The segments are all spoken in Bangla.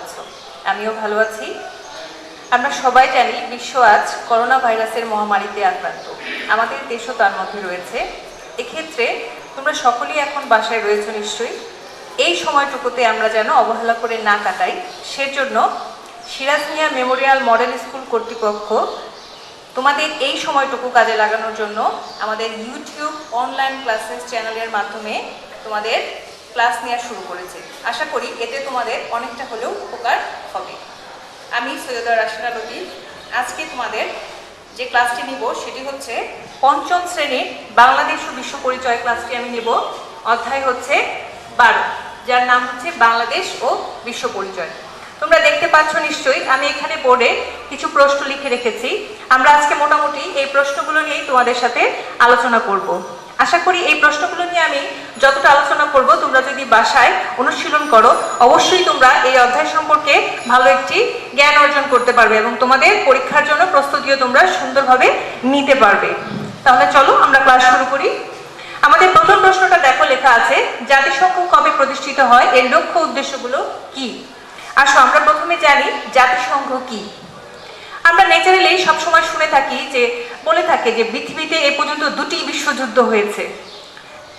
আছো? আমিও ভালো আছি। আমরা সবাই জানি বিশ্ব আজ করোনা ভাইরাসের মহামারীতে আক্রান্ত, আমাদের দেশও তার মধ্যে রয়েছে। এক্ষেত্রে তোমরা সকলেই এখন বাসায় রয়েছো নিশ্চয়ই। এই সময়টুকুতে আমরা যেন অবহেলা করে না কাটাই, সেজন্য Siraj Mia Memorial model school কর্তৃপক্ষ তোমাদের এই সময়টুকু কাজে লাগানোর জন্য আমাদের ইউটিউব অনলাইন ক্লাসেস চ্যানেলের মাধ্যমে তোমাদের ক্লাস নেওয়া শুরু করেছে। আশা করি এতে তোমাদের অনেকটা হলেও উপকার হবে। আমি সৈয়দা রাশিদা লতিফ। আজকে তোমাদের যে ক্লাসটি নিব সেটি হচ্ছে পঞ্চম শ্রেণীর বাংলাদেশ ও বিশ্ব পরিচয় ক্লাসটি আমি নেব। অধ্যায় হচ্ছে 12, যার নাম হচ্ছে বাংলাদেশ ও বিশ্ব পরিচয়। তোমরা দেখতে পাচ্ছ নিশ্চয়ই, আমি এখানে বোর্ডে কিছু প্রশ্ন লিখে রেখেছি। আমরা আজকে মোটামুটি এই প্রশ্নগুলো নিয়েই তোমাদের সাথে আলোচনা করব। আশা করি এই প্রশ্নগুলো নিয়ে আমি যতটা আলোচনা করব, তোমরা যদি বাসায় অনুশীলন করো অবশ্যই তোমরা এই অধ্যায় সম্পর্কে ভালো একটি জ্ঞান অর্জন করতে পারবে এবং তোমাদের পরীক্ষার জন্য প্রস্তুতিও তোমরা সুন্দরভাবে নিতে পারবে। তাহলে চলো আমরা ক্লাস শুরু করি। আমাদের প্রথম প্রশ্নটা দেখো, লেখা আছে জাতিসংঘ কবে প্রতিষ্ঠিত হয়, এর লক্ষ্য উদ্দেশ্যগুলো কি? আসো আমরা প্রথমে জানি জাতিসংঘ কি। আমরা ন্যাচারালি সবসময় শুনে থাকি বলে থাকে যে পৃথিবীতে এ পর্যন্ত 2টি বিশ্বযুদ্ধ হয়েছে।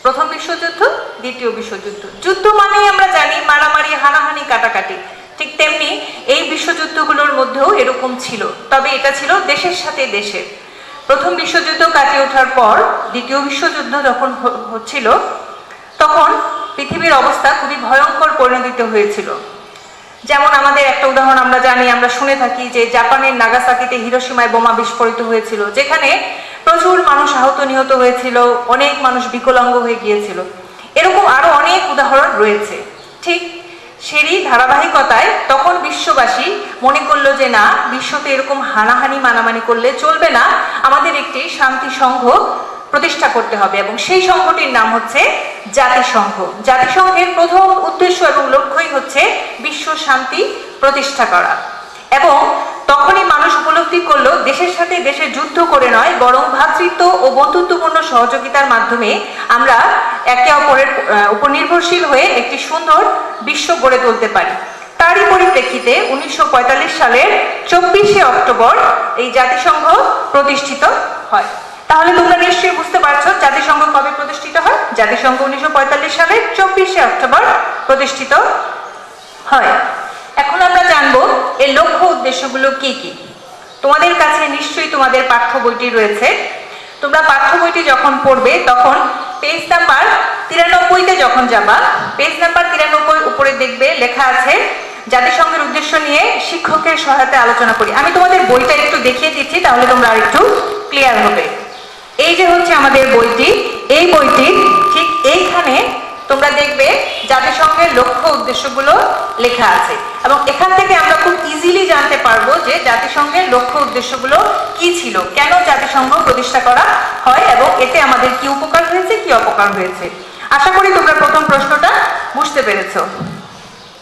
প্রথম বিশ্বযুদ্ধ, দ্বিতীয় বিশ্বযুদ্ধ। যুদ্ধ মানেই আমরা জানি মারামারি, হানাহানি, কাটাকাটি। ঠিক তেমনি এই বিশ্বযুদ্ধগুলোর মধ্যেও এরকম ছিল, তবে এটা ছিল দেশের সাথে দেশের। প্রথম বিশ্বযুদ্ধ কাটিয়ে ওঠার পর দ্বিতীয় বিশ্বযুদ্ধ যখন হচ্ছিল তখন পৃথিবীর অবস্থা খুবই ভয়ঙ্কর পরিণতিতে হয়েছিল। যেমন আমাদের একটা উদাহরণ আমরা জানি, আমরা শুনে থাকি যে জাপানের নাগাসাকিতে হিরোশিমায় বোমা বিস্ফোরিত হয়েছিল, যেখানে প্রচুর মানুষ আহত নিহত হয়েছিল, অনেক মানুষ বিকলাঙ্গ হয়ে গিয়েছিল। এরকম আরো অনেক উদাহরণ রয়েছে। ঠিক সেরই ধারাবাহিকতায় তখন বিশ্ববাসী মনে করলো যে না, বিশ্বতে এরকম হানাহানি মানামানি করলে চলবে না, আমাদের একটি শান্তি সংঘ প্রতিষ্ঠা করতে হবে এবং সেই সংঘটির নাম হচ্ছে জাতিসংঘ। জাতিসংঘের প্রথম উদ্দেশ্য এবং লক্ষ্যই হচ্ছে বিশ্ব শান্তি প্রতিষ্ঠা করা। এবং তখনই মানুষ উপলব্ধি করলো দেশের সাথে দেশের যুদ্ধ করে নয়, বরং ভ্রাতৃত্ব ও বন্ধুত্বপূর্ণ সহযোগিতার মাধ্যমে আমরা একে অপরের উপর নির্ভরশীল হয়ে একটি সুন্দর বিশ্ব গড়ে তুলতে পারি। তারই পরিপ্রেক্ষিতে 1945 সালের 24শে অক্টোবর এই জাতিসংঘ প্রতিষ্ঠিত হয়। তাহলে তোমরা নিশ্চয়ই বুঝতে পারছো জাতিসংঘ কবে প্রতিষ্ঠিত হয়। জাতিসংঘ 1945 সালের 24শে অক্টোবর প্রতিষ্ঠিত হয়। এখন আমরা জানবো এর লক্ষ্য উদ্দেশ্যগুলো কি কি। তোমাদের কাছে নিশ্চয়ই তোমাদের পাঠ্য বইটি রয়েছে। তোমরা পাঠ্য বইটি যখন পড়বে তখন পেজ নাম্বার 93-তে যখন যাবা, পেজ নাম্বার 93 উপরে দেখবে লেখা আছে জাতিসংঘের উদ্দেশ্য নিয়ে শিক্ষকের সহায়তায় আলোচনা করি। আমি তোমাদের বইটা একটু দেখিয়ে দিচ্ছি, তাহলে তোমরা আরেকটু ক্লিয়ার হবে। এই যে হচ্ছে আমাদের বইটি, এই বইটি ঠিক এইখানে তোমরা দেখবে জাতিসংঘের লক্ষ্য উদ্দেশ্যগুলো লেখা আছে এবং এখান থেকে আমরা খুব ইজিলি জানতে পারবো যে জাতিসংঘের লক্ষ্য উদ্দেশ্যগুলো কি ছিল, কেন জাতিসংঘ প্রতিষ্ঠা করা হয় এবং এতে আমাদের কি উপকার হয়েছে, কি অপকার হয়েছে। আশা করি তোমরা প্রথম প্রশ্নটা বুঝতে পেরেছো।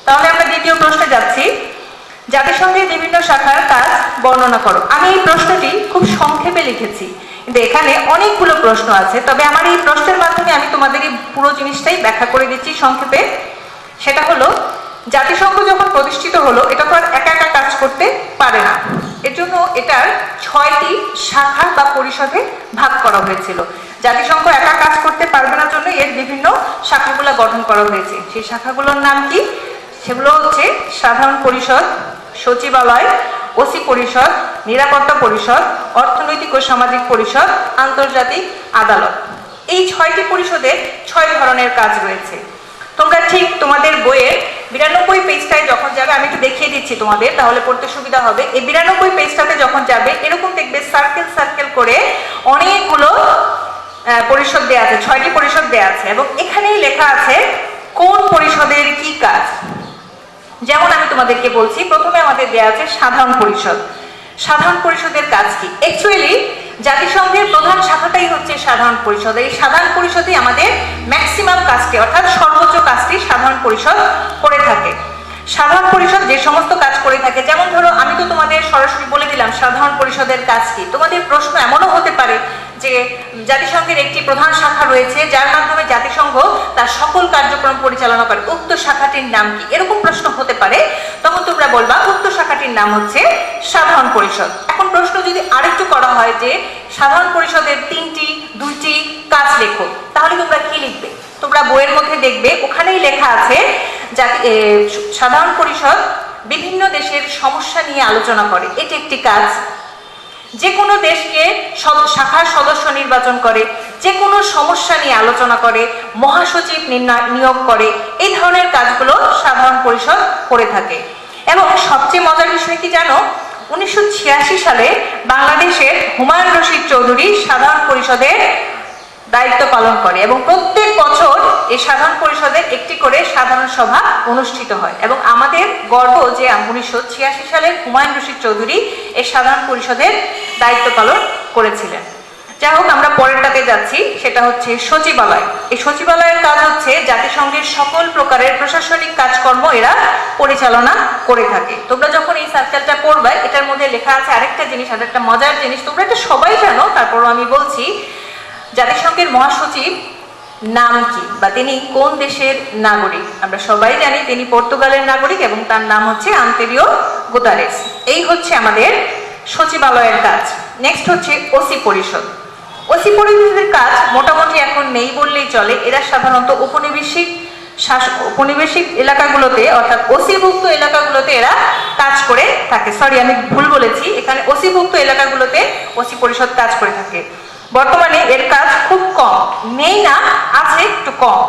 তাহলে আমরা দ্বিতীয় প্রশ্নে যাচ্ছি। জাতিসংঘের বিভিন্ন শাখার কাজ বর্ণনা করো। আমি এই প্রশ্নটি খুব সংক্ষেপে লিখেছি, কিন্তু এখানে অনেকগুলো প্রশ্ন আছে, তবে আমার এই প্রশ্নের মাধ্যমে আমি তোমাদের এই পুরো জিনিসটাই ব্যাখ্যা করে দিচ্ছি সংক্ষেপে। সেটা হলো জাতিসংঘ যখন প্রতিষ্ঠিত হলো এটা তো আর একা একা কাজ করতে পারে না, এর জন্য এটার 6টি শাখা বা পরিষদে ভাগ করা হয়েছিল। জাতিসংঘ একা কাজ করতে পারবে না জন্য এর বিভিন্ন শাখাগুলো গঠন করা হয়েছে। সেই শাখাগুলোর নাম কি? সেগুলো হচ্ছে সাধারণ পরিষদ, সচিবালয়, ওসি পরিষদ, নিরাপত্তা পরিষদ, অর্থনৈতিক ও সামাজিক পরিষদ, আন্তর্জাতিক আদালত। এই 6টি পরিষদের 6 ধরনের কাজ রয়েছে। তোমরা ঠিক তোমাদের বইয়ের 92 পেজটায় যখন যাবে, আমি একটু দেখিয়ে দিচ্ছি তোমাদের, তাহলে পড়তে সুবিধা হবে। এই 92 পেজটাতে যখন যাবে এরকম দেখবে সার্কেল সার্কেল করে অনেকগুলো পরিষদ দেয়া আছে, 6টি পরিষদ দেয়া আছে এবং এখানেই লেখা আছে কোন পরিষদের কি কাজ। যেমন আমি তোমাদেরকে বলছি, প্রথমে আমাদের দেয়া আছে সাধারণ পরিষদ। সাধারণ পরিষদের কাজ কি? অ্যাকচুয়ালি জাতিসংঘের প্রধান শাখাটাই হচ্ছে সাধারণ পরিষদ। এই সাধারণ পরিষদই আমাদের ম্যাক্সিমাম কাজটি, অর্থাৎ সর্বোচ্চ কাজটি সাধারণ পরিষদ করে থাকে। সাধারণ পরিষদ যে সমস্ত কাজ করে থাকে, যেমন ধরো আমি তো তোমাদের সরাসরি বলে দিলাম সাধারণ পরিষদের কাজ কি? তোমাদের প্রশ্ন এমনও হতে পারে যে জাতিসংঘের একটি প্রধান শাখা রয়েছে যার মাধ্যমে জাতিসংঘ তার সকল কার্যক্রম পরিচালনা করে, উক্ত শাখাটির নাম কি? এরকম প্রশ্ন হতে পারে, তখন তোমরা বলবা উক্ত শাখাটির নাম হচ্ছে সাধারণ পরিষদ। এখন প্রশ্ন যদি আরেকটু করা হয় যে সাধারণ পরিষদের 3টি 2টি কাজ লেখো, তাহলে তোমরা কি লিখবে? তোমরা বইয়ের মধ্যে দেখবে ওখানেই লেখা আছে সাধারণ পরিষদ বিভিন্ন দেশের সমস্যা নিয়ে আলোচনা করে, এটি একটি কাজ। যে কোনো দেশকে শাখার সদস্য নির্বাচন করে, যে কোনো সমস্যা নিয়ে আলোচনা করে, মহাসচিব নিয়োগ করে, এই ধরনের কাজগুলো সাধারণ পরিষদ করে থাকে। এবং সবচেয়ে মজার বিষয় কি জানো, 1986 সালে বাংলাদেশের হুমায়ুন রশিদ চৌধুরী সাধারণ পরিষদের দায়িত্ব পালন করে এবং প্রত্যেক বছর এই সাধারণ পরিষদের একটি করে সাধারণ সভা অনুষ্ঠিত হয়। এবং আমাদের গর্ব যে 1986 সালের হুমায়ুন রশিদ চৌধুরী এই সাধারণ পরিষদের দায়িত্ব পালন করেছিলেন। যাই হোক, আমরা পরেরটাতে যাচ্ছি, সেটা হচ্ছে সচিবালয়। এই সচিবালয়ের কাজ হচ্ছে জাতিসংঘের সকল প্রকারের প্রশাসনিক কাজকর্ম এরা পরিচালনা করে থাকে। তোমরা যখন এই সার্কেলটা পড়বে, এটার মধ্যে লেখা আছে আরেকটা জিনিস, আরেকটা মজার জিনিস, তোমরা এটা সবাই জানো, তারপরও আমি বলছি। জাতিসংঘের মহাসচিব নাম কি বা তিনি কোন দেশের নাগরিক? আমরা সবাই জানি তিনি পর্তুগালের নাগরিক এবং তার নাম হচ্ছে আন্তোনিও গুতেরেস। এই হচ্ছে আমাদের সচিবালয়ের কাজ। নেক্সট হচ্ছে ওসি পরিষদ। ওসি পরিষদের কাজ মোটামুটি এখন নেই বললেই চলে। এরা সাধারণত উপনিবেশিক এলাকাগুলোতে অর্থাৎ ওসিভুক্ত এলাকাগুলোতে এরা কাজ করে থাকে। সরি, আমি ভুল বলেছি, এখানে ওসিভুক্ত এলাকাগুলোতে ওসি পরিষদ কাজ করে থাকে। বর্তমানে এর কাজ খুব কম, নেই না, আছে একটু কম।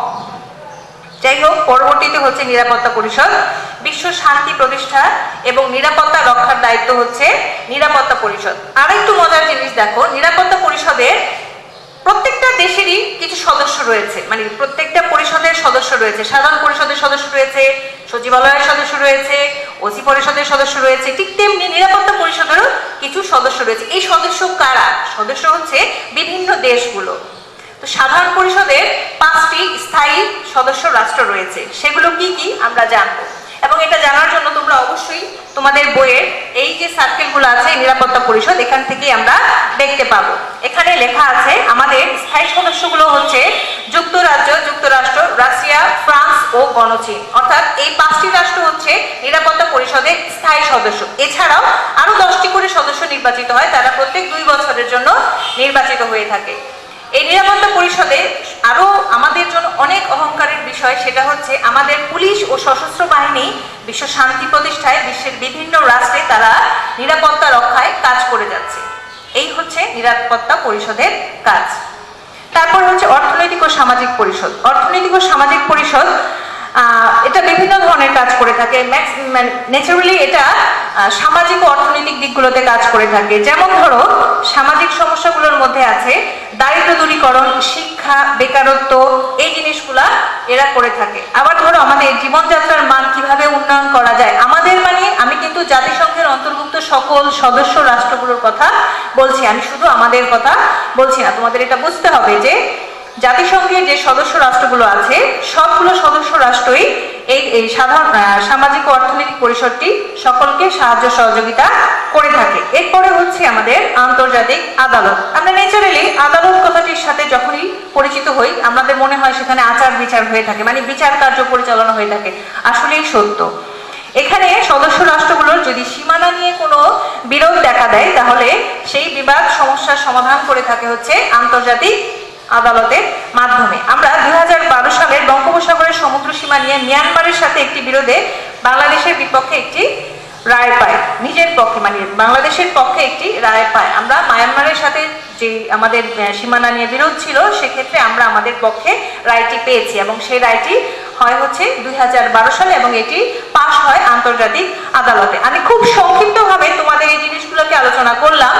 যাই হোক, পরবর্তীতে হচ্ছে নিরাপত্তা পরিষদ। বিশ্ব শান্তি প্রতিষ্ঠা এবং নিরাপত্তা রক্ষার দায়িত্ব হচ্ছে নিরাপত্তা পরিষদ। আর একটু মজার জিনিস দেখো, নিরাপত্তা পরিষদের প্রত্যেকটা দেশেরই কিছু সদস্য রয়েছে, মানে প্রত্যেকটা পরিষদের সদস্য রয়েছে। সাধারণ পরিষদের সদস্য রয়েছে, সচিবালয়ের সদস্য রয়েছে, ওসি পরিষদের সদস্য রয়েছে, ঠিক তেমনি নিরাপত্তা পরিষদেরও কিছু সদস্য রয়েছে। এই সদস্য কারা? সদস্য হচ্ছে বিভিন্ন দেশগুলো। তো সাধারণ পরিষদের 5টি স্থায়ী সদস্য রাষ্ট্র রয়েছে, সেগুলো কি কি আমরা জানবো। এবং এটা জানার জন্য তোমরা অবশ্যই তোমাদের বইয়ের এই যে সার্কেলগুলো আছে নিরাপত্তা পরিষদ, এখান থেকে আমরা দেখতে পাবো। এখানে লেখা আছে আমাদের স্থায়ী সদস্যগুলো হচ্ছে যুক্তরাজ্য, যুক্তরাষ্ট্র, রাশিয়া, ফ্রান্স ও গণচীন। অর্থাৎ এই 5টি রাষ্ট্র হচ্ছে নিরাপত্তা পরিষদের স্থায়ী সদস্য। এছাড়াও আরো 10টি করে সদস্য নির্বাচিত হয়, তারা প্রত্যেক 2 বছরের জন্য নির্বাচিত হয়ে থাকে। এই নিরাপত্তা পরিষদে আরো আমাদের জন্য অনেক অহংকারের বিষয়, সেটা হচ্ছে আমাদের পুলিশ ও সশস্ত্র বাহিনী বিশ্ব শান্তি প্রতিষ্ঠায় বিশ্বের বিভিন্ন রাষ্ট্রে তারা নিরাপত্তা রক্ষায় কাজ করে যাচ্ছে। এই হচ্ছে নিরাপত্তা পরিষদের কাজ। তারপর হচ্ছে অর্থনৈতিক ও সামাজিক পরিষদ। অর্থনৈতিক ও সামাজিক পরিষদ এটা বিভিন্ন ধরনের কাজ করে থাকে। ন্যাচারালি এটা সামাজিক ও অর্থনৈতিক দিকগুলোতে কাজ করে থাকে। যেমন ধরো, সামাজিক সমস্যাগুলোর মধ্যে আছে দারিদ্র দূরীকরণ, শিক্ষা, বেকারত্ব, এই জিনিসগুলা এরা করে থাকে। আবার ধরো, আমাদের জীবনযাত্রার মান কিভাবে উন্নয়ন করা যায়, আমাদের মানে আমি কিন্তু জাতিসংঘের অন্তর্ভুক্ত সকল সদস্য রাষ্ট্রগুলোর কথা বলছি, আমি শুধু আমাদের কথা বলছি না। তোমাদের এটা বুঝতে হবে যে জাতিসংঘের যে সদস্য রাষ্ট্রগুলো আছে সবগুলো সদস্য রাষ্ট্রই এই সাধারণ সামাজিক ও অর্থনৈতিক পরিষদটি সকলকে সাহায্য সহযোগিতা করে থাকে। এরপরে হচ্ছে আমাদের আন্তর্জাতিক আদালত। আমরা ন্যাচারালি আদালত কথাটির সাথে যখনই পরিচিত হই আমাদের মনে হয় সেখানে আচার বিচার হয়ে থাকে, মানে বিচার কার্য পরিচালনা হয়ে থাকে। আসলেই সত্য। এখানে সদস্য রাষ্ট্রগুলোর যদি সীমানা নিয়ে কোনো বিরোধ দেখা দেয়, তাহলে সেই বিবাদ সমস্যার সমাধান করে থাকে হচ্ছে আন্তর্জাতিক আদালতের মাধ্যমে। আমরা 2012 সালের বঙ্গোপসাগরের সমুদ্র সীমা নিয়ে মিয়ানমারের সাথে একটি বিরোধে বাংলাদেশের বিপক্ষে একটি রায় পাই, নিজের পক্ষে মানে বাংলাদেশের পক্ষে একটি রায় পাই। আমরা মায়ানমারের সাথে যে আমাদের সীমানা নিয়ে বিরোধ ছিল, সেক্ষেত্রে আমরা আমাদের পক্ষে রায়টি পেয়েছি এবং সেই রায়টি হয় হচ্ছে 2012 সালে এবং এটি পাশ হয় আন্তর্জাতিক আদালতে। আমি খুব সংক্ষিপ্তভাবে তোমাদের এই জিনিসগুলোকে আলোচনা করলাম।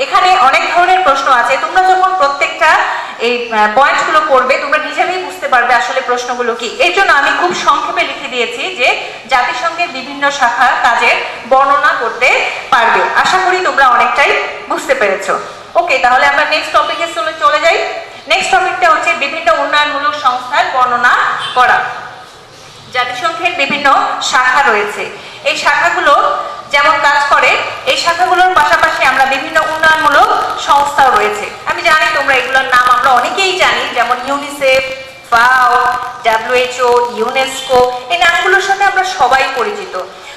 এখানে অনেক ধরনের প্রশ্ন আছে, তোমরা যখন প্রত্যেকটা এই পয়েন্টগুলো পড়বে তোমরা নিজেরাই বুঝতে পারবে আসলে প্রশ্নগুলো কি। এর জন্য আমি খুব সংক্ষেপে লিখে দিয়েছি যে জাতিসংঘের বিভিন্ন শাখার কাজের বর্ণনা করতে পারবে। আশা করি তোমরা অনেকটাই বুঝতে পেরেছো। ওকে, তাহলে আমরা নেক্সট টপিকে চলে যাই। নেক্সট টপিকটা হচ্ছে বিভিন্ন উন্নয়নমূলক সংস্থার বর্ণনা করা। জাতিসংঘের বিভিন্ন শাখা রয়েছে, এই শাখাগুলো যেমন কাজ করে, এই শাখাগুলোর পাশাপাশি সংস্থাও রয়েছে। আমি জানি তোমরা এগুলোর নাম আমরা অনেকেই জানি, যেমন ইউনিসেফ, ফাও, WHO, ইউনেস্কো, এই নামগুলোর সাথে আমরা সবাই পরিচিত।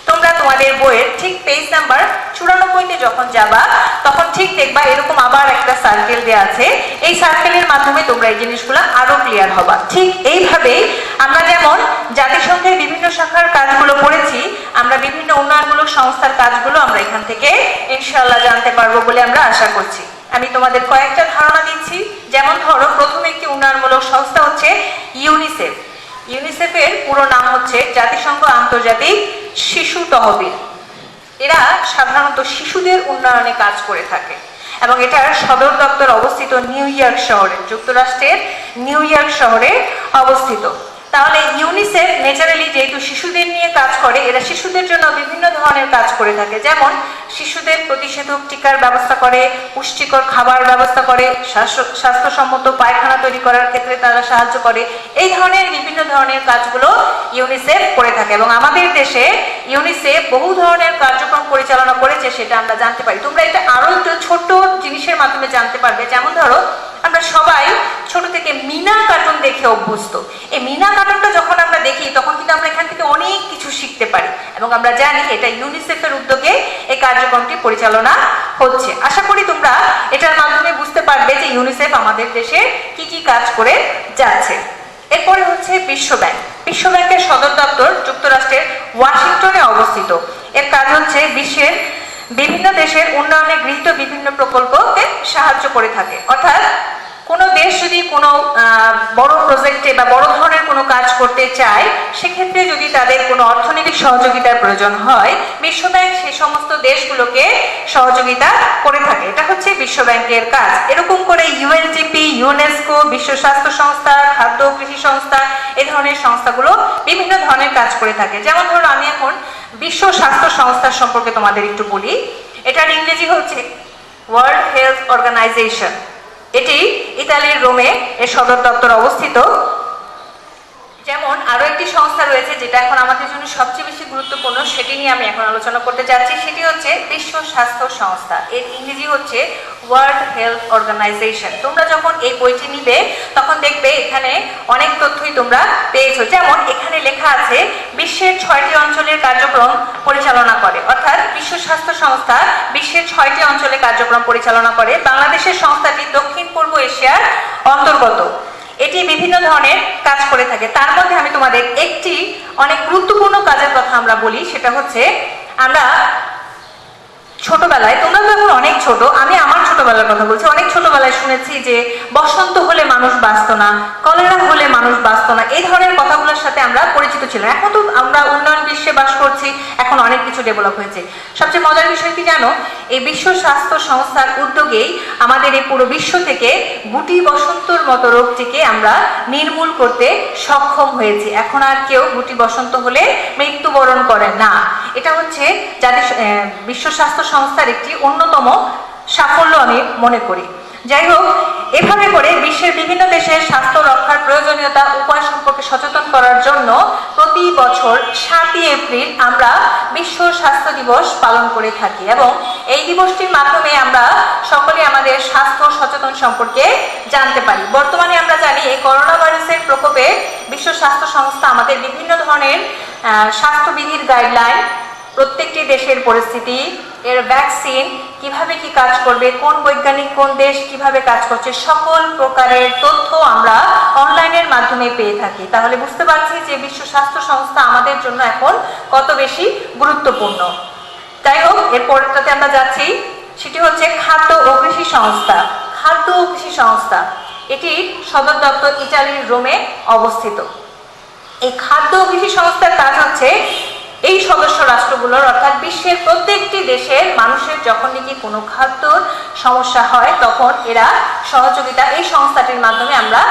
তোমরা তোমাদের বইয়ের ঠিক পেজ নাম্বার 94-তে যখন যাবা তখন ঠিক দেখবা এরকম আবার একটা সার্কেল দেওয়া আছে। এই সার্কেলের মাধ্যমে তোমরা এই জিনিসগুলো আরো ক্লিয়ার হবা। ঠিক এইভাবেই আমরা যেমন জাতিসংঘের বিভিন্ন শাখার কাজগুলো পড়েছি, আমরা বিভিন্ন উন্নয়নমূলক সংস্থার কাজগুলো আমরা এখান থেকে ইনশাআল্লাহ জানতে পারবো বলে আমরা আশা করছি। আমি তোমাদের কয়েকটা ধারণা দিচ্ছি। যেমন ধরো, প্রথমে একটি উন্নয়নমূলক সংস্থা হচ্ছে ইউনিসেফ। ইউনিসেফের পুরো নাম হচ্ছে জাতিসংঘ আন্তর্জাতিক শিশু তহবিল। এরা সাধারণত শিশুদের উন্নয়নে কাজ করে থাকে এবং এটার সদর দপ্তর অবস্থিত নিউ ইয়র্ক শহরে, যুক্তরাষ্ট্রের নিউ ইয়র্ক শহরে অবস্থিত। তাহলে ইউনিসেফ ন্যাচারালি যেহেতু শিশুদের নিয়ে কাজ করে, এরা শিশুদের জন্য বিভিন্ন ধরনের কাজ করে থাকে। যেমন শিশুদের প্রতিষেধক টিকার ব্যবস্থা করে, পুষ্টিকর খাবার ব্যবস্থা করে, স্বাস্থ্যসম্মত পায়খানা তৈরি করার ক্ষেত্রে তারা সাহায্য করে। এই ধরনের বিভিন্ন ধরনের কাজগুলো ইউনিসেফ করে থাকে এবং আমাদের দেশে ইউনিসেফ বহু ধরনের কার্যক্রম পরিচালনা করেছে, সেটা আমরা জানতে পারি। তোমরা এটা আরো একটু ছোট জিনিসের মাধ্যমে জানতে পারবে। যেমন ধরো, আমরা সবাই ছোট থেকে মিনা কার্টুন দেখে অভ্যস্ত। এই মিনা কার্টুনটা যখন আমরা দেখি তখন কিন্তু আমরা এখান থেকে অনেক কিছু শিখতে পারি এবং আমরা জানি এটা ইউনিসেফের উদ্যোগে এই কার্যক্রমটি পরিচালনা হচ্ছে। আশা করি তোমরা এটার মাধ্যমে বুঝতে পারবে যে ইউনিসেফ আমাদের দেশে কি কি কাজ করে যাচ্ছে। এরপরে হচ্ছে বিশ্ব ব্যাংক। বিশ্ব ব্যাংকের সদর দপ্তর যুক্তরাষ্ট্রের ওয়াশিংটনে অবস্থিত। এর কাজ হচ্ছে বিশ্বের বিভিন্ন দেশের উন্নয়নে গৃহীত বিভিন্ন প্রকল্পকে সাহায্য করে থাকে। অর্থাৎ কোনো দেশ যদি কোনো বড় প্রজেক্টে বা বড় ধরনের কোনো কাজ করতে চায়, সেক্ষেত্রে যদি তাদের কোনো অর্থনৈতিক সহযোগিতার প্রয়োজন হয়, বিশ্ব ব্যাংক সে সমস্ত দেশগুলোকে সহযোগিতা করে থাকে। এটা হচ্ছে বিশ্ব ব্যাংকের কাজ। এরকম করে ইউএনডিপি, ইউনেস্কো, বিশ্ব স্বাস্থ্য সংস্থা, খাদ্য ও কৃষি সংস্থা, এই ধরনের সংস্থাগুলো বিভিন্ন ধরনের কাজ করে থাকে। যেমন ধরো, আমি এখন বিশ্ব স্বাস্থ্য সংস্থার সম্পর্কে তোমাদের একটু বলি। এটার ইংরেজি হচ্ছে ওয়ার্ল্ড হেলথ অর্গানাইজেশন। এটি ইতালির রোমে এর সদর দপ্তর অবস্থিত। যেমন আরো একটি সংস্থা রয়েছে যেটা এখন আমাদের জন্য সবচেয়ে বেশি গুরুত্বপূর্ণ, সেটি নিয়ে আমি এখন আলোচনা করতে যাচ্ছি। সেটি হচ্ছে বিশ্ব স্বাস্থ্য সংস্থা। এর ইংরেজি হচ্ছে ওয়ার্ল্ড হেলথ অর্গানাইজেশন। তোমরা যখন এই বইটি নিবে তখন দেখবে এখানে অনেক তথ্যই তোমরা পেয়েছো। যেমন এখানে লেখা আছে বিশ্বের 6টি অঞ্চলের কার্যক্রম পরিচালনা করে। অর্থাৎ বিশ্ব স্বাস্থ্য সংস্থা বিশ্বের 6টি অঞ্চলে কার্যক্রম পরিচালনা করে। বাংলাদেশের সংস্থাটি দক্ষিণ পূর্ব এশিয়ার অন্তর্গত। এটি বিভিন্ন ধরনের কাজ করে থাকে। তার মধ্যে আমি তোমাদের একটি অনেক গুরুত্বপূর্ণ কাজের কথা আমরা বলি, সেটা হচ্ছে আমরা ছোটবেলায়, তোমরা তো এখন অনেক ছোট, আমি আমার ছোটবেলার কথা বলছি, অনেক ছোটবেলায় শুনেছি যে বসন্ত হলে মানুষ বাঁচত না, কলেরা হলে মানুষ বাঁচত না, এই ধরনের কথাগুলোর সাথে আমরা পরিচিত ছিলাম। এখন তো আমরা উন্নয়ন বিশ্বে বাস করছি, এখন অনেক কিছু ডেভেলপ হয়েছে। সবচেয়ে মজার বিষয় কি জানো, এই বিশ্ব স্বাস্থ্য সংস্থার উদ্যোগেই আমাদের এই পুরো বিশ্ব থেকে গুটি বসন্তর মতো রোগটিকে আমরা নির্মূল করতে সক্ষম হয়েছি। এখন আর কেউ গুটি বসন্ত হলে মৃত্যুবরণ করে না। এটা হচ্ছে যাদের বিশ্ব স্বাস্থ্য সংস্থার একটি অন্যতম সাফল্য আমি মনে করি। যাই হোক, এভাবে করে বিশ্বের বিভিন্ন দেশের স্বাস্থ্য রক্ষার প্রয়োজনীয়তা উপায় সম্পর্কে সচেতন করার জন্য প্রতি বছর 7ই এপ্রিল আমরা বিশ্ব স্বাস্থ্য দিবস পালন করে থাকি এবং এই দিবসটির মাধ্যমে আমরা সকলে আমাদের স্বাস্থ্য সচেতন সম্পর্কে জানতে পারি। বর্তমানে আমরা জানি এই করোনা ভাইরাসের প্রকোপে বিশ্ব স্বাস্থ্য সংস্থা আমাদের বিভিন্ন ধরনের স্বাস্থ্যবিধির গাইডলাইন, প্রত্যেকটি দেশের পরিস্থিতি, এর ভ্যাকসিন কিভাবে কি কাজ করবে, কোন বৈজ্ঞানিক কোন দেশ কিভাবে কাজ করছে, সকল প্রকারের তথ্য আমরা অনলাইনের মাধ্যমে পেয়ে থাকি। তাহলে বুঝতে পারছি যে বিশ্ব স্বাস্থ্য সংস্থা আমাদের জন্য এখন কত বেশি গুরুত্বপূর্ণ। যাই হোক, এরপরটাতে আমরা যাচ্ছি, সেটি হচ্ছে খাদ্য ও কৃষি সংস্থা। খাদ্য ও কৃষি সংস্থা, এটি সদর দপ্তর ইতালির রোমে অবস্থিত। এই খাদ্য ও কৃষি সংস্থার কাজ হচ্ছে এই সদস্য রাষ্ট্রগুলোর অর্থাৎ বিশ্বের প্রত্যেকটি দেশের মানুষের যখন নাকি কোনো খাদ্যর সমস্যা হয় তখন এরা সহযোগিতা, এই সংস্থাটির মাধ্যমে আমরা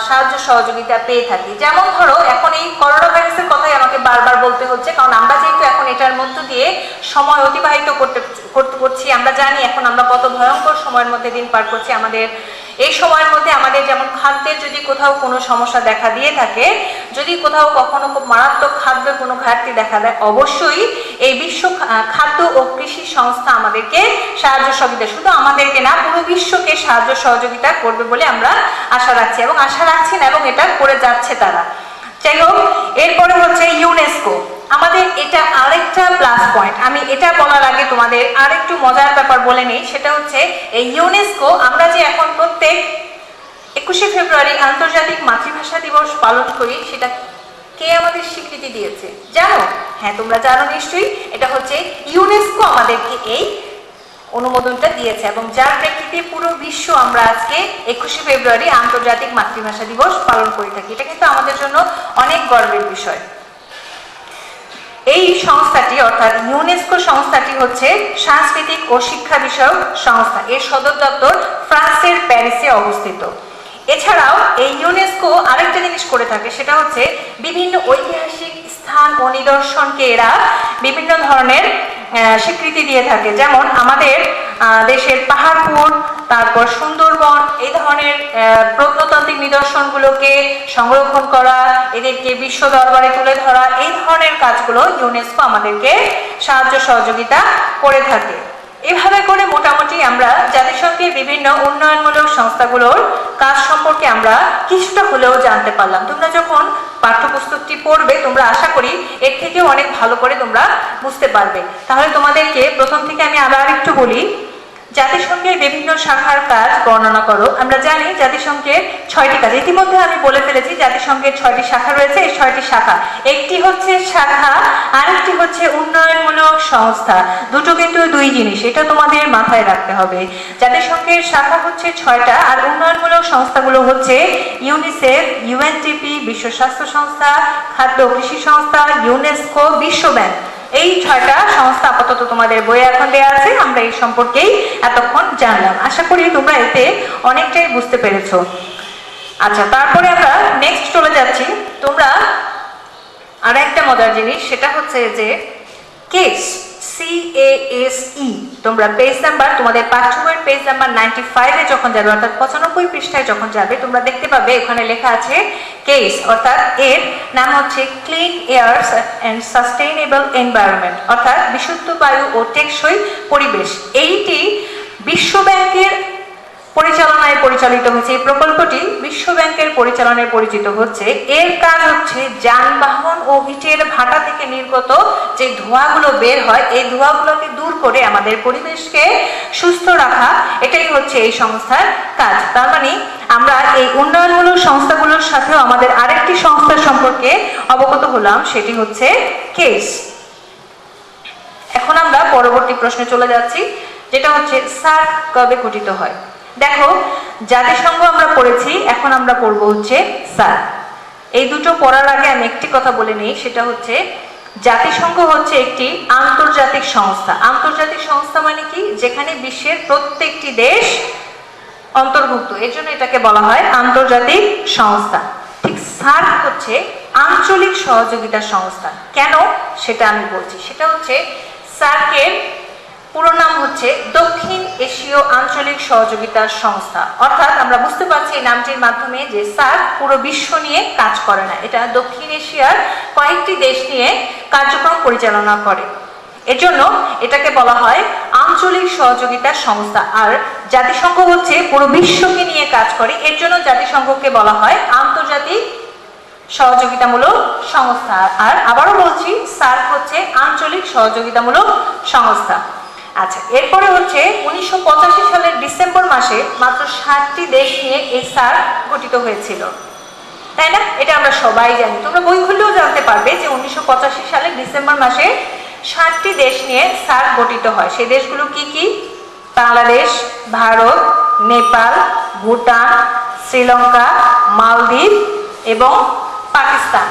সাহায্য সহযোগিতা পেয়ে থাকি। যেমন ধরো, এখন এই করোনা ভাইরাসের কথাই আমাকে বারবার বলতে হচ্ছে, কারণ আমরা যেহেতু এখন এটার মধ্য দিয়ে সময় অতিবাহিত করছি, আমরা জানি এখন আমরা কত ভয়ঙ্কর সময়ের মধ্যে দিন পার করছি। আমাদের এই সময়ের মধ্যে আমাদের যেমন খাদ্যের যদি কোথাও কোনো সমস্যা দেখা দিয়ে থাকে, যদি কোথাও কখনো খুব মারাত্মক খাদ্যের কোনো ঘাটতি দেখা দেয়, অবশ্যই এই বিশ্ব খাদ্য ও কৃষি সংস্থা আমাদেরকে সাহায্য সহযোগিতা, শুধু আমাদেরকে না পুরো বিশ্বকে সাহায্য সহযোগিতা করবে বলে আমরা আশা রাখছি এবং আশা রাখছি না এবং এটা করে যাচ্ছে তারা। যাই হোক, এরপরে হচ্ছে ইউনেস্কো। আমাদের এটা আরেকটা প্লাস পয়েন্ট। আমি এটা বলার আগে তোমাদের আরেকটু মজার ব্যাপার বলে নিই, সেটা হচ্ছে এই ইউনেস্কো, আমরা যে এখন প্রত্যেক 21শে ফেব্রুয়ারি আন্তর্জাতিক মাতৃভাষা দিবস পালন করি, সেটা কে আমাদের স্বীকৃতি দিয়েছে জানো? হ্যাঁ, তোমরা জানো নিশ্চয়ই। এটা হচ্ছে ইউনেস্কো আমাদেরকে এই অনুমোদনটা দিয়েছে এবং যার প্রেক্ষিতে পুরো বিশ্ব আমরা আজকে 21শে ফেব্রুয়ারি আন্তর্জাতিক মাতৃভাষা দিবস পালন করে থাকি। এটা কিন্তু আমাদের জন্য অনেক গর্বের বিষয়। এই সংস্থাটি অর্থাৎ ইউনেস্কো সংস্থাটি হচ্ছে সাংস্কৃতিক ও শিক্ষা বিষয়ক সংস্থা। এর সদর দপ্তর ফ্রান্সের প্যারিসে অবস্থিত। এছাড়াও এই ইউনেস্কো আরেকটা জিনিস করে থাকে, সেটা হচ্ছে বিভিন্ন ঐতিহাসিক স্থান ও নিদর্শনকে এরা বিভিন্ন ধরনের স্বীকৃতি দিয়ে থাকে। যেমন আমাদের দেশের পাহাড়পুর, তারপর সুন্দরবন, এই ধরনের প্রত্নতান্ত্রিক নিদর্শনগুলোকে সংরক্ষণ করা, এদেরকে বিশ্ব দরবারে তুলে ধরা, এই ধরনের কাজগুলো ইউনেস্কো আমাদেরকে সাহায্য সহযোগিতা করে থাকে। এভাবে করে মোটামুটি আমরা জাতিসংঘের বিভিন্ন উন্নয়নমূলক সংস্থাগুলোর কাজ সম্পর্কে আমরা কিছুটা হলেও জানতে পারলাম। তোমরা যখন পাঠ্যপুস্তকটি পড়বে, তোমরা আশা করি এর থেকেও অনেক ভালো করে তোমরা বুঝতে পারবে। তাহলে তোমাদেরকে প্রথম থেকে আমি আবার একটু বলি, জাতিসংঘের বিভিন্ন শাখার কাজ বর্ণনা করো। আমরা জানি জাতিসংঘের 6টি কাজ, ইতিমধ্যে আমি বলে ফেলেছি জাতিসংঘের 6টি শাখা রয়েছে। এই 6টি শাখা, একটি হচ্ছে শাখা, আরেকটি হচ্ছে উন্নয়নমূলক সংস্থা। দুটো কিন্তু দুই জিনিস, এটা তোমাদের মাথায় রাখতে হবে। জাতিসংঘের শাখা হচ্ছে 6টা আর উন্নয়নমূলক সংস্থাগুলো হচ্ছে ইউনিসেফ, ইউএনডিপি, বিশ্ব স্বাস্থ্য সংস্থা, খাদ্য ও কৃষি সংস্থা, ইউনেস্কো, বিশ্ব ব্যাংক। এই 6টা সংস্থা আপাতত তোমাদের বইয়ে এখন দেওয়া আছে। আমরা এই সম্পর্কেই এতক্ষণ জানলাম। আশা করি তোমরা এতে অনেকটাই বুঝতে পেরেছো। আচ্ছা, তারপরে আমরা নেক্সট চলে যাচ্ছি। তোমরা আর একটা মজার জিনিস, সেটা হচ্ছে যে কেস, CASE, তোমরা পেজ নাম্বার, তোমাদের পাঠ্য বইয়ের পেজ নাম্বার 95-এ যখন যাবে, অর্থাৎ 95 পৃষ্ঠায় যখন যাবে, তোমরা দেখতে পাবে ওখানে লেখা আছে কেস, অর্থাৎ এর নাম হচ্ছে clean years and sustainable environment, অর্থাৎ বিশুদ্ধ বায়ু ও টেকসই পরিবেশ। এইটি বিশ্ব ব্যাংকের পরিচালনায় পরিচালিত হচ্ছে। এই প্রকল্পটি বিশ্ব ব্যাংকের পরিচালনায় পরিচিত হচ্ছে। এর কাজ হচ্ছে যানবাহন ও ইটের ভাটা থেকে নির্গত যে ধোঁয়াগুলো বের হয়, এই ধোঁয়াগুলোকে দূর করে আমাদের পরিবেশকে সুস্থ রাখা, এটাই হচ্ছে এই সংস্থার কাজ। তার মানে আমরা এই উন্নয়নমূলক সংস্থাগুলোর সাথেও আমাদের আরেকটি সংস্থা সম্পর্কে অবগত হলাম, সেটি হচ্ছে কেস। এখন আমরা পরবর্তী প্রশ্নে চলে যাচ্ছি, যেটা হচ্ছে সার্ক কবে গঠিত হয়। দেখো, জাতিসংঘ আমরা পড়েছি, এখন আমরা পড়বো হচ্ছে সার্ক। এই দুটো পড়ার আগে আমি একটি কথা বলে নিই, সেটা হচ্ছে জাতিসংঘ হচ্ছে একটি আন্তর্জাতিক সংস্থা। আন্তর্জাতিক সংস্থা মানে কি? যেখানে বিশ্বের প্রত্যেকটি দেশ অন্তর্ভুক্ত, এর জন্য এটাকে বলা হয় আন্তর্জাতিক সংস্থা। ঠিক সার্ক হচ্ছে আঞ্চলিক সহযোগিতা সংস্থা। কেন সেটা আমি বলছি। সেটা হচ্ছে সার্কের পুরো নাম হচ্ছে দক্ষিণ এশীয় আঞ্চলিক সহযোগিতা সংস্থা। অর্থাৎ আমরা বুঝতে পারছি এই নামটির মাধ্যমে যে সার্ক পুরো বিশ্ব নিয়ে কাজ করে না, এটা দক্ষিণ এশিয়ার কয়েকটি দেশ নিয়ে কার্যক্রম পরিচালনা করে। এজন্য এটাকে বলা হয় আঞ্চলিক সহযোগিতা সংস্থা। আর জাতিসংঘ হচ্ছে পুরো বিশ্বকে নিয়ে কাজ করে, এর জন্য জাতিসংঘকে বলা হয় আন্তর্জাতিক সহযোগিতামূলক সংস্থা। আর আবারও বলছি, সার্ক হচ্ছে আঞ্চলিক সহযোগিতামূলক সংস্থা। আচ্ছা, এরপরে হচ্ছে 1985 সালের ডিসেম্বর মাসে মাত্র 60টি দেশ নিয়ে এই সার্ক গঠিত হয়েছিল, তাই না? এটা আমরা সবাই জানি, তোমরা বই খুললেও জানতে পারবে যে 1985 সালের ডিসেম্বর মাসে 60টি দেশ নিয়ে সার্ক গঠিত হয়। সেই দেশগুলো কি কি? বাংলাদেশ, ভারত, নেপাল, ভুটান, শ্রীলঙ্কা, মালদ্বীপ এবং পাকিস্তান।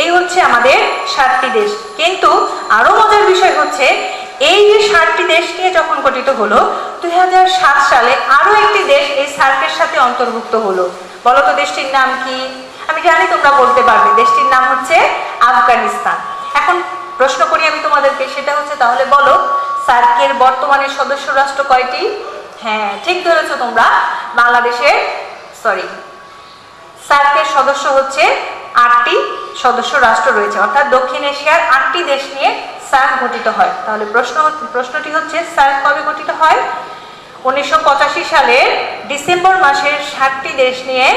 এই হচ্ছে আমাদের 60টি দেশ। কিন্তু আরো মজার বিষয় হচ্ছে, এই যে 60টি দেশ নিয়ে যখন গঠিত হলো, 2007 সালে আরো একটি দেশ এই সার্কের সাথে অন্তর্ভুক্ত হলো। বলো তো দেশটির নাম কি? আমি জানি তোমরা বলতে পারবে, দেশটির নাম হচ্ছে আফগানিস্তান। এখন প্রশ্ন করি আমি তোমাদেরকে, সেটা হচ্ছে তাহলে বলো সার্কের বর্তমানে সদস্য রাষ্ট্র কয়টি? হ্যাঁ, ঠিক ধরেছো তোমরা, সার্কের সদস্য হচ্ছে 8টি সদস্য রাষ্ট্র রয়েছে, অর্থাৎ দক্ষিণ এশিয়ার 8টি দেশ নিয়ে সার্ক গঠিত হয়। তাহলে প্রশ্নটি হচ্ছে সার্ক কবে গঠিত হয়? 1985 সালের ডিসেম্বর মাসের 60টি দেশ নিয়ে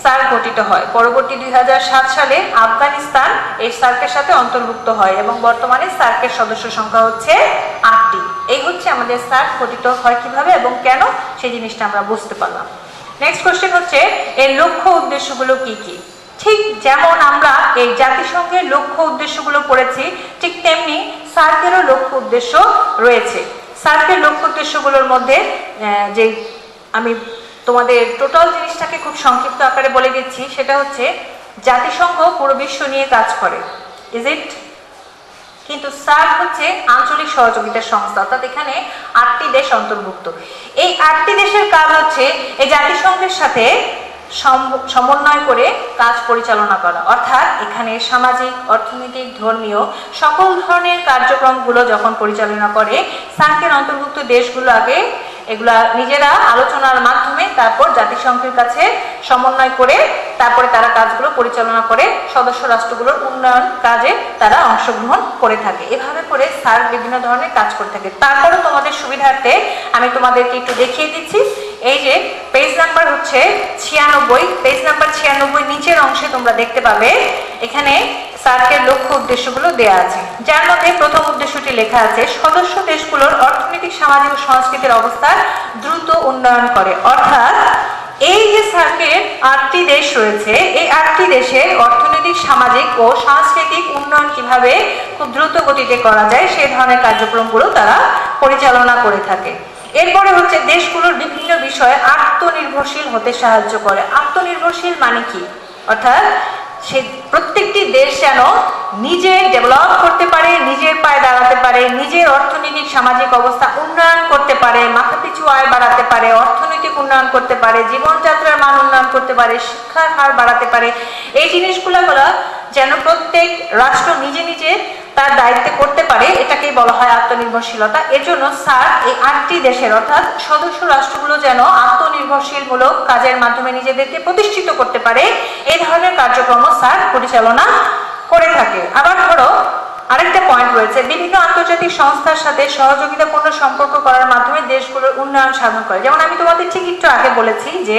সার্ক গঠিত হয়। পরবর্তী 2007 সালে আফগানিস্তান এই সার্কের সাথে অন্তর্ভুক্ত হয় এবং বর্তমানে সার্কের সদস্য সংখ্যা হচ্ছে 8টি। এই হচ্ছে আমাদের সার্ক গঠিত হয় কিভাবে এবং কেন, সেই জিনিসটা আমরা বুঝতে পারলাম। নেক্সট কোশ্চেন হচ্ছে এর লক্ষ্য উদ্দেশ্যগুলো কি কি। ঠিক যেমন আমরা এই জাতিসংঘের লক্ষ্য উদ্দেশ্যগুলো পড়েছি, ঠিক তেমনি সার্কেরও লক্ষ্য উদ্দেশ্য রয়েছে। সার্কের লক্ষ্য উদ্দেশ্যগুলোর মধ্যে যে আমি তোমাদের টোটাল জিনিসটাকে খুব সংক্ষিপ্ত আকারে বলে দিচ্ছি, সেটা হচ্ছে জাতিসংঘ পুরো বিশ্ব নিয়ে কাজ করে, ইজ ইট? কিন্তু সার্ক হচ্ছে আঞ্চলিক সহযোগিতার সংস্থা, অর্থাৎ এখানে 8টি দেশ অন্তর্ভুক্ত। এই 8টি দেশের কাজ হচ্ছে এই জাতিসংঘের সাথে সমন্বয় করে কাজ পরিচালনা করা, অর্থাৎ এখানে সামাজিক, অর্থনৈতিক, ধর্মীয় সকল ধরনের কার্যক্রমগুলো যখন পরিচালনা করে সার্কের অন্তর্ভুক্ত দেশগুলো আগে এগুলা নিজেরা আলোচনার মাধ্যমে তারপর জাতিসংঘের কাছে সমন্বয় করে তারপরে তারা কাজগুলো পরিচালনা করে সদস্য রাষ্ট্রগুলোর উন্নয়ন কাজে তারা অংশগ্রহণ করে থাকে। এভাবে করে সার্ক বিভিন্ন ধরনের কাজ করে থাকে। তারপরে তোমাদের সুবিধার্থে আমি তোমাদেরকে একটু দেখিয়ে দিচ্ছি। এই যে পেজ নাম্বার হচ্ছে 96, পেজ নাম্বার 96 নিচের অংশে তোমরা দেখতে পাবে এখানে সার্কের লক্ষ্য উদ্দেশ্যগুলো দেয়া আছে, যার মধ্যে প্রথম উদ্দেশ্যটি লেখা আছে সদস্য দেশগুলোর অর্থনৈতিক, সামাজিক ও সাংস্কৃতিক অবস্থার দ্রুত উন্নয়ন করে। অর্থাৎ এই যে সার্কের 8টি দেশ রয়েছে, এই 8টি দেশের অর্থনৈতিক, সামাজিক ও সাংস্কৃতিক উন্নয়ন কিভাবে খুব দ্রুত গতিতে করা যায় সেই ধরনের কার্যক্রমগুলো তারা পরিচালনা করে থাকে। এরপরে হচ্ছে দেশগুলোর বিভিন্ন বিষয়ে আত্মনির্ভরশীল হতে সাহায্য করে। আত্মনির্ভরশীল মানে কি? অর্থাৎ সে প্রত্যেকটি দেশ যেন নিজে ডেভেলপ করতে পারে, নিজের পায়ে দাঁড়াতে পারে, নিজের অর্থনৈতিক, সামাজিক অবস্থা উন্নয়ন করতে পারে, মাথাপিছু আয় বাড়াতে পারে, অর্থনৈতিক উন্নয়ন করতে পারে, জীবনযাত্রার মান উন্নয়ন করতে পারে, শিক্ষার হার বাড়াতে পারে। এই জিনিসগুলো যেন প্রত্যেক রাষ্ট্র নিজে নিজে তার দায়িত্বে করতে পারে, এটাকেই বলা হয় আত্মনির্ভরশীলতা। এর জন্য সার্ক এই 8টি দেশের অর্থাৎ সদস্য রাষ্ট্রগুলো যেন আত্মনির্ভরশীলমূলক কাজের মাধ্যমে নিজেদেরকে প্রতিষ্ঠিত করতে পারে, এই ধরনের কার্যক্রম সার্ক পরিচালনা করে থাকে। আবার ধরো আরেকটা পয়েন্ট রয়েছে, বিভিন্ন আন্তর্জাতিক সংস্থার সাথে সহযোগিতাপূর্ণ সম্পর্ক করার মাধ্যমে দেশগুলোর উন্নয়ন সাধন করে। যেমন আমি তোমাদের ঠিক একটু আগে বলেছি যে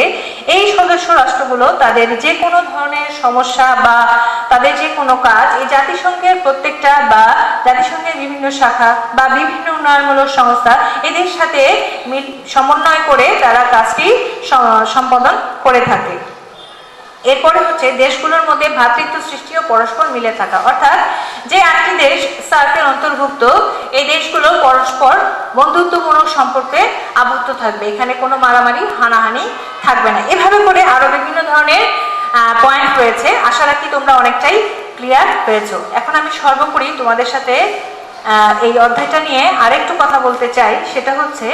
এই সদস্য রাষ্ট্রগুলো তাদের যে কোনো ধরনের সমস্যা বা তাদের যে কোনো কাজ এই জাতিসংঘের প্রত্যেকটা বা জাতিসংঘের বিভিন্ন শাখা বা বিভিন্ন উন্নয়নমূলক সংস্থা এদের সাথে সমন্বয় করে তারা কাজটি সম্পাদন করে থাকে। এরপরে হচ্ছে দেশগুলোর মধ্যে ভ্রাতৃত্ব সৃষ্টি ও পরস্পর মিলে থাকা, অর্থাৎ যে 8টি দেশ সার্কের অন্তর্ভুক্ত এই দেশগুলো পরস্পর বন্ধুত্বমূলক সম্পর্কে আবদ্ধ থাকবে, এখানে কোনো মারামারি, হানাহানি থাকবে না। এভাবে করে আরো বিভিন্ন ধরনের পয়েন্ট রয়েছে। আশা রাখি তোমরা অনেকটাই ক্লিয়ার হয়েছো। এখন আমি সর্বোপরি তোমাদের সাথে এই অধ্যায়টা নিয়ে আরেকটু কথা বলতে চাই, সেটা হচ্ছে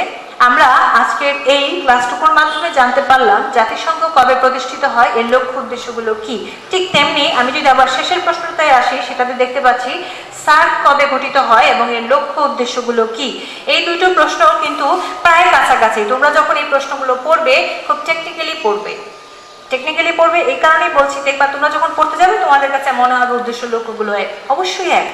আমরা আজকের এই ক্লাসটুকুর মাধ্যমে জানতে পারলাম জাতিসংঘ কবে প্রতিষ্ঠিত হয়, এর লক্ষ্য উদ্দেশ্যগুলো কি। ঠিক তেমনি আমি যদি আবার শেষের প্রশ্নটায় আসি, সেটাতে দেখতে পাচ্ছি সার্ক কবে গঠিত হয় এবং এর লক্ষ্য উদ্দেশ্যগুলো কি। এই দুটো প্রশ্ন কিন্তু প্রায় কাছাকাছি। তোমরা যখন এই প্রশ্নগুলো পড়বে খুব টেকনিক্যালি পড়বে, এই কারণেই বলছি, দেখবা তোমরা যখন পড়তে যাবে তোমাদের কাছে মনে হবে উদ্দেশ্য লক্ষ্যগুলো অবশ্যই এক,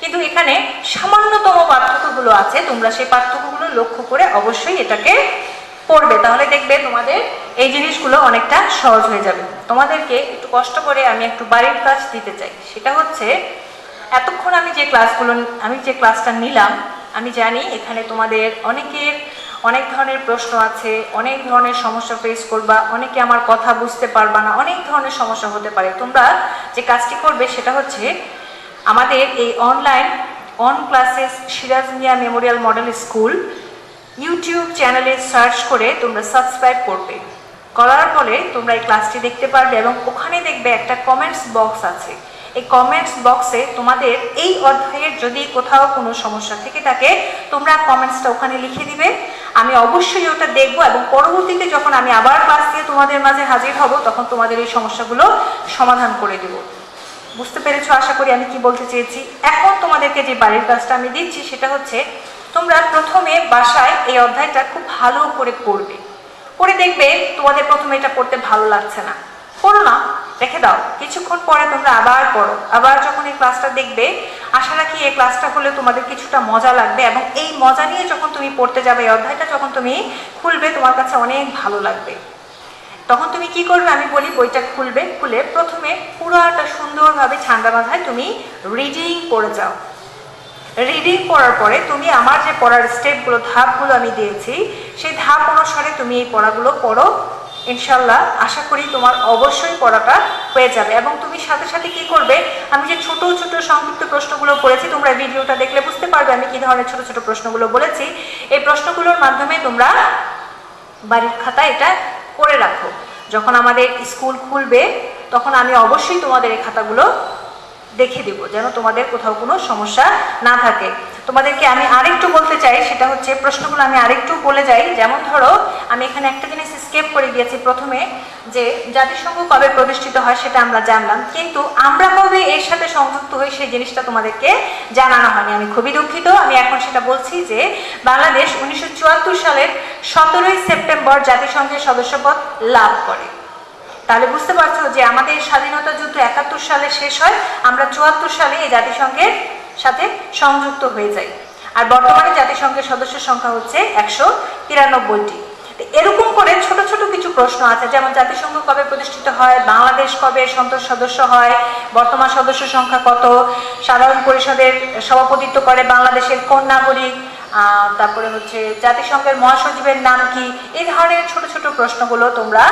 কিন্তু এখানে সামান্যতম পার্থক্যগুলো আছে। তোমরা সেই পার্থক্যগুলো লক্ষ্য করে অবশ্যই এটাকে পড়বে, তাহলে দেখবে তোমাদের এই জিনিসগুলো অনেকটা সহজ হয়ে যাবে। তোমাদেরকে একটু কষ্ট করে আমি একটু বাড়ির কাজ দিতে চাই, সেটা হচ্ছে এতক্ষণ আমি যে ক্লাসটা নিলাম, আমি জানি এখানে তোমাদের অনেকের অনেক ধরনের প্রশ্ন আছে, অনেক ধরনের সমস্যা ফেস করবা, অনেকে আমার কথা বুঝতে পারবা না, অনেক ধরনের সমস্যা হতে পারে। তোমরা যে কাজটি করবে সেটা হচ্ছে আমাদের এই online classes Siraj Mia Memorial model school YouTube চ্যানেলে সার্চ করে তোমরা সাবস্ক্রাইব করবে। করার ফলে তোমরা এই ক্লাসটি দেখতে পারবে এবং ওখানে দেখবে একটা কমেন্টস বক্স আছে। এই কমেন্টস বক্সে তোমাদের এই অধ্যায়ের যদি কোথাও কোনো সমস্যা থেকে থাকে তোমরা কমেন্টসটা ওখানে লিখে দিবে, আমি অবশ্যই ওটা দেখব এবং পরবর্তীতে যখন আমি আবার ক্লাস দিয়ে তোমাদের মাঝে হাজির হব তখন তোমাদের এই সমস্যাগুলো সমাধান করে দেব। বুঝতে পেরেছো আশা করি আমি কি বলতে চেয়েছি। এখন তোমাদেরকে যে বাড়ির কাজটা আমি দিচ্ছি সেটা হচ্ছে তোমরা প্রথমে বাসায় এই অধ্যায়টা খুব ভালো করে পড়ে দেখবে তোমাদের প্রথমে এটা পড়তে ভালো লাগছে না, পড়ো না, রেখে দাও, কিছুক্ষণ পরে তোমরা আবার পড়ো, আবার যখন এই ক্লাসটা দেখবে আশা রাখি এই ক্লাসটা হলে তোমাদের কিছুটা মজা লাগবে, এবং এই মজা নিয়ে যখন তুমি পড়তে যাবে, এই অধ্যায়টা যখন তুমি খুলবে তোমার কাছে অনেক ভালো লাগবে। তখন তুমি কি করবে আমি বলি, বইটা খুলবে, খুলে প্রথমে পুরোটা সুন্দরভাবে ঠান্ডা মাথায় তুমি রিডিং পড়ে যাও। রিডিং পড়ার পরে তুমি আমার যে পড়ার স্টেপগুলো, ধাপগুলো আমি দিয়েছি, সেই ধাপ অনুসারে তুমি এই পড়াগুলো পড়ো। ইনশাল্লাহ আশা করি তোমার অবশ্যই পড়াটা হয়ে যাবে। এবং তুমি সাথে সাথে কি করবে, আমি যে ছোট ছোট সংক্ষিপ্ত প্রশ্নগুলো বলেছি, তোমরা ভিডিওটা দেখলে বুঝতে পারবে আমি কি ধরনের ছোট ছোট প্রশ্নগুলো বলেছি। এই প্রশ্নগুলোর মাধ্যমে তোমরা বাড়ির খাতায় এটা করে রাখো। যখন আমাদের স্কুল খুলবে তখন আমি অবশ্যই তোমাদের এই খাতাগুলো দেখে দেব, যেন তোমাদের কোথাও কোনো সমস্যা না থাকে। তোমাদেরকে আমি আরেকটু বলতে চাই, সেটা হচ্ছে প্রশ্নগুলো আমি আরেকটু বলে যাই। যেমন ধরো আমি এখানে একটা জিনিস স্কেপ করে দিয়েছি প্রথমে, যে জাতিসংঘ কবে প্রতিষ্ঠিত হয় সেটা আমরা জানলাম, কিন্তু আমরা কবে এর সাথে সংযুক্ত হই সেই জিনিসটা তোমাদেরকে জানানো হয়নি। আমি খুবই দুঃখিত, আমি এখন সেটা বলছি যে বাংলাদেশ 1974 সালের 17ই সেপ্টেম্বর জাতিসংঘের সদস্যপদ লাভ করে। তাহলে বুঝতে পারছো যে আমাদের স্বাধীনতা যুদ্ধ 71 সালে শেষ হয়, আমরা 74 সালে এই জাতিসংঘের সাথে সংযুক্ত হয়ে যাই। আর বর্তমানে জাতিসংঘের সদস্য সংখ্যা হচ্ছে 193টি। এরকম করে ছোট ছোট কিছু প্রশ্ন আছে, যেমন জাতিসংঘ কবে প্রতিষ্ঠিত হয়, বাংলাদেশ কবে সদস্য হয়, বর্তমান সদস্য সংখ্যা কত, সাধারণ পরিষদের সভাপতিত্ব করে বাংলাদেশের কোন নাগরিক, তারপরে হচ্ছে জাতিসংঘের মহাসচিবের নাম কি। এই ধরনের ছোট ছোট প্রশ্নগুলো তোমরা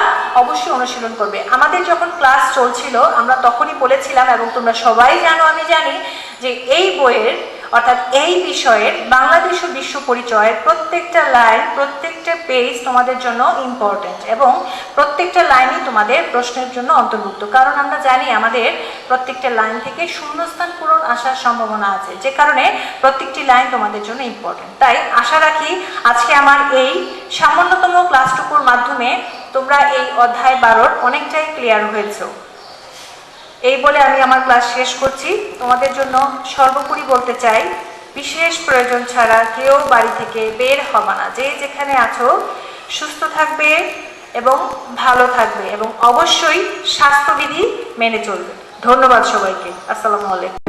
অবশ্যই অনুশীলন করবে। আমাদের যখন ক্লাস চলছিল আমরা তখনই বলেছিলাম, এবং তোমরা সবাই জানো আমি জানি, যে এই বইয়ের অর্থাৎ এই বিষয়ের বাংলাদেশ ও বিশ্ব পরিচয়ের প্রত্যেকটা লাইন, প্রত্যেকটা পেজ তোমাদের জন্য ইম্পর্টেন্ট, এবং প্রত্যেকটা লাইনই তোমাদের প্রশ্নের জন্য অন্তর্ভুক্ত। কারণ আমরা জানি আমাদের প্রত্যেকটা লাইন থেকে শূন্যস্থান পূরণ আসার সম্ভাবনা আছে, যে কারণে প্রত্যেকটি লাইন তোমাদের জন্য ইম্পর্টেন্ট। তাই আশা রাখি আজকে আমার এই সামান্যতম ক্লাসটুকুর মাধ্যমে তোমরা এই অধ্যায় 12 অনেকটাই ক্লিয়ার হয়েছে। এই বলে আমি আমার ক্লাস শেষ করছি। তোমাদের জন্য সর্বোপরি বলতে চাই, বিশেষ প্রয়োজন ছাড়া কেউ বাড়ি থেকে বের হবে না। যে যেখানে আছো সুস্থ থাকবে এবং ভালো থাকবে, এবং অবশ্যই স্বাস্থ্যবিধি মেনে চলবে। ধন্যবাদ সবাইকে। আসসালামু আলাইকুম।